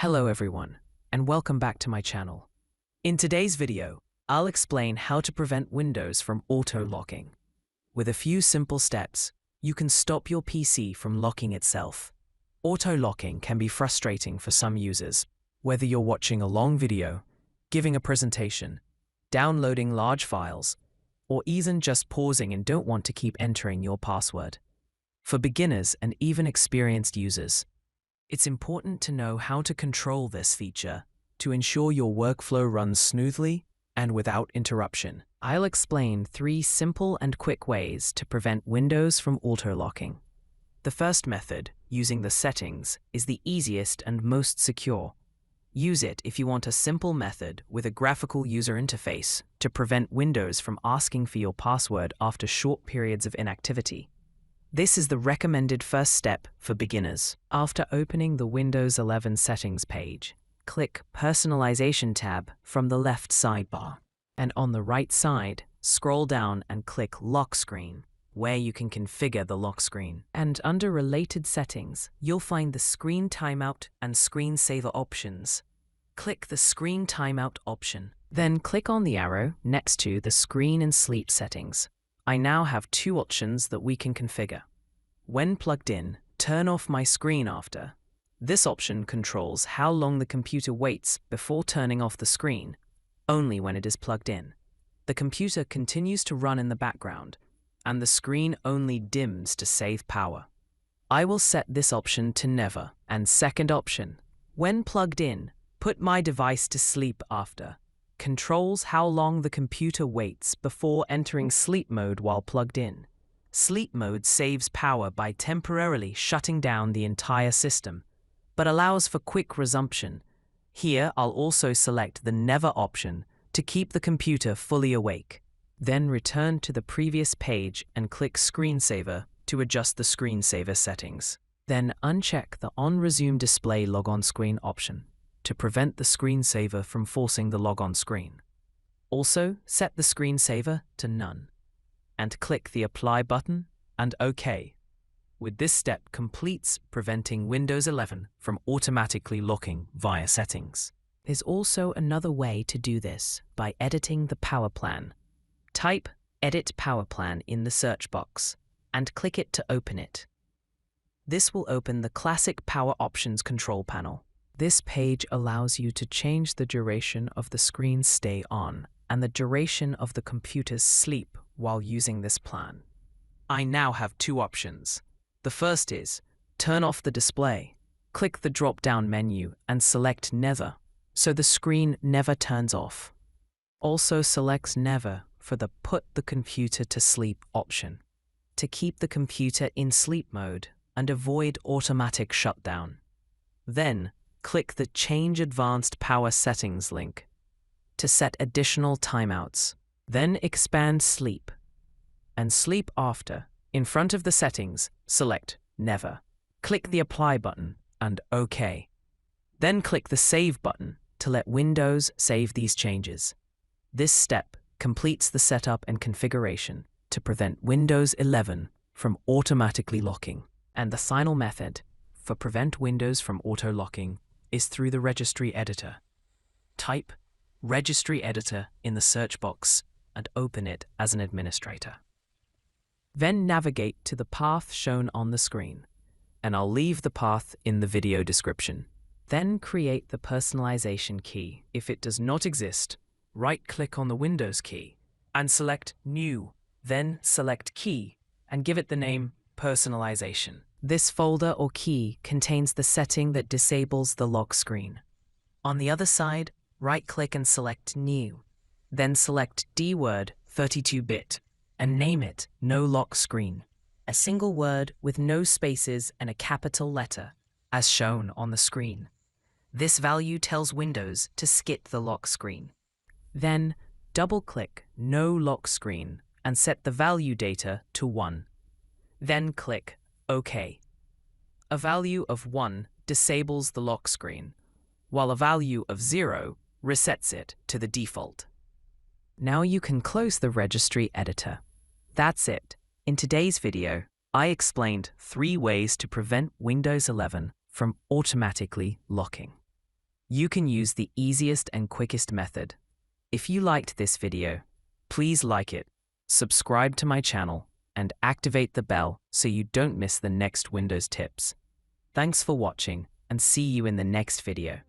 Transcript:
Hello everyone, and welcome back to my channel. In today's video, I'll explain how to prevent Windows from auto-locking. With a few simple steps, you can stop your PC from locking itself. Auto-locking can be frustrating for some users, whether you're watching a long video, giving a presentation, downloading large files, or even just pausing and don't want to keep entering your password. For beginners and even experienced users, it's important to know how to control this feature to ensure your workflow runs smoothly and without interruption. I'll explain 3 simple and quick ways to prevent Windows from auto-locking. The first method, using the settings, is the easiest and most secure. Use it if you want a simple method with a graphical user interface to prevent Windows from asking for your password after short periods of inactivity. This is the recommended first step for beginners. After opening the Windows 11 settings page, click Personalization tab from the left sidebar. And on the right side, scroll down and click Lock Screen, where you can configure the lock screen. And under Related Settings, you'll find the Screen Timeout and Screensaver options. Click the Screen Timeout option. Then click on the arrow next to the Screen and Sleep settings. I now have 2 options that we can configure. When plugged in, turn off my screen after. This option controls how long the computer waits before turning off the screen, only when it is plugged in. The computer continues to run in the background, and the screen only dims to save power. I will set this option to never. And second option, when plugged in, put my device to sleep after. Controls how long the computer waits before entering sleep mode while plugged in. Sleep mode saves power by temporarily shutting down the entire system, but allows for quick resumption. Here I'll also select the never option to keep the computer fully awake. Then return to the previous page and click Screensaver to adjust the screensaver settings. Then uncheck the On Resume Display Logon Screen option to prevent the screensaver from forcing the logon screen. Also, set the screensaver to None, and click the Apply button and OK. With this step completes preventing Windows 11 from automatically locking via settings. There's also another way to do this by editing the power plan. Type Edit Power Plan in the search box and click it to open it. This will open the classic Power Options control panel. This page allows you to change the duration of the screen's stay on and the duration of the computer's sleep while using this plan. I now have 2 options. The first is turn off the display. Click the drop-down menu and select Never, so the screen never turns off. Also select Never for the Put the computer to sleep option, to keep the computer in sleep mode and avoid automatic shutdown. Then, click the Change Advanced Power Settings link to set additional timeouts. Then expand Sleep. And Sleep After, in front of the settings, select Never. Click the Apply button and OK. Then click the Save button to let Windows save these changes. This step completes the setup and configuration to prevent Windows 11 from automatically locking. And the final method for prevent Windows from auto-locking is through the Registry Editor. Type Registry Editor in the search box and open it as an administrator. Then navigate to the path shown on the screen, and I'll leave the path in the video description. Then create the personalization key. If it does not exist, right-click on the Windows key and select New, then select Key and give it the name Personalization. This folder or key contains the setting that disables the lock screen. On the other side, right-click and select New. Then select D-Word 32-bit and name it NoLockScreen, a single word with no spaces and a capital letter, as shown on the screen. This value tells Windows to skip the lock screen. Then double-click NoLockScreen and set the value data to 1. Then click OK. A value of 1 disables the lock screen, while a value of 0 resets it to the default. Now you can close the Registry Editor. That's it. In today's video, I explained 3 ways to prevent Windows 11 from automatically locking. You can use the easiest and quickest method. If you liked this video, please like it, subscribe to my channel, and activate the bell so you don't miss the next Windows tips. Thanks for watching, and see you in the next video.